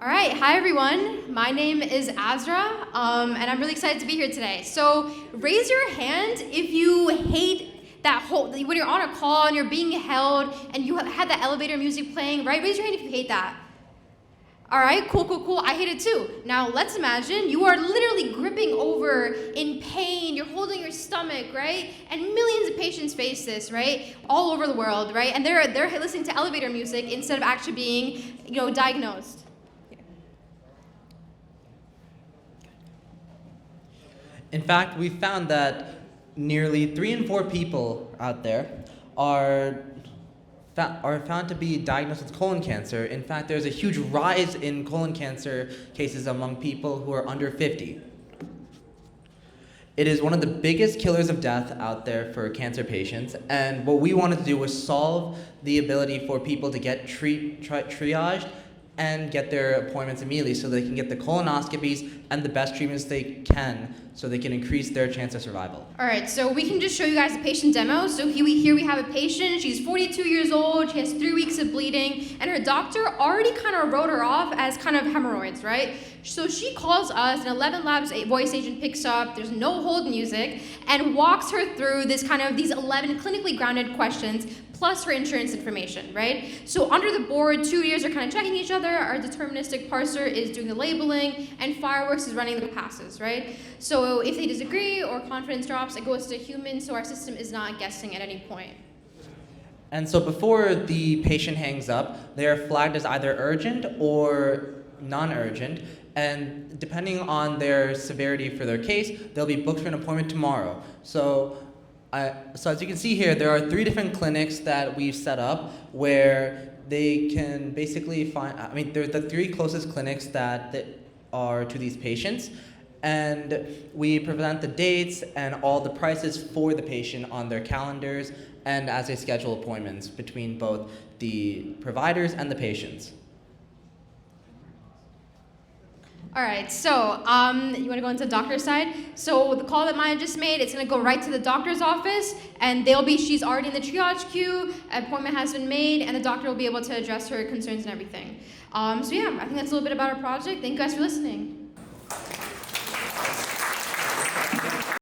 All right, hi everyone. My name is Azra, and I'm really excited to be here today. So raise your hand if you hate that whole, when you're on a call and you're being held and you had that elevator music playing, right? Raise your hand if you hate that. All right, cool. I hate it too. Now let's imagine you are literally gripping over in pain, you're holding your stomach, right? And millions of patients face this, right? All over the world, right? And they're listening to elevator music instead of actually being, diagnosed. In fact, we found that nearly 3 in 4 people out there are found to be diagnosed with colon cancer. In fact, there's a huge rise in colon cancer cases among people who are under 50. It is one of the biggest killers of death out there for cancer patients, and what we wanted to do was solve the ability for people to get triaged and get their appointments immediately so they can get the colonoscopies and the best treatments they can so they can increase their chance of survival. All right, so we can just show you guys a patient demo. So here we have a patient. She's 42 years old. She has 3 weeks of bleeding, and her doctor already kind of wrote her off as kind of hemorrhoids, right? So she calls us, and 11 Labs voice agent picks up. There's no hold music, and walks her through these 11 clinically grounded questions plus her insurance information, right? So under the board, 2 ears are kind of checking each other. Our deterministic parser is doing the labeling, and Fireworks is running the passes, right? So if they disagree or confidence drops, it goes to human, so our system is not guessing at any point. And so before the patient hangs up, they are flagged as either urgent or non-urgent, and depending on their severity for their case, they'll be booked for an appointment tomorrow. So as you can see here, there are 3 different clinics that we've set up where they can basically they're the 3 closest clinics that are to these patients, and we present the dates and all the prices for the patient on their calendars and as they schedule appointments between both the providers and the patients. All right, so you want to go into the doctor's side? So the call that Maya just made, it's going to go right to the doctor's office, and she's already in the triage queue, appointment has been made, and the doctor will be able to address her concerns and everything. I think that's a little bit about our project. Thank you guys for listening.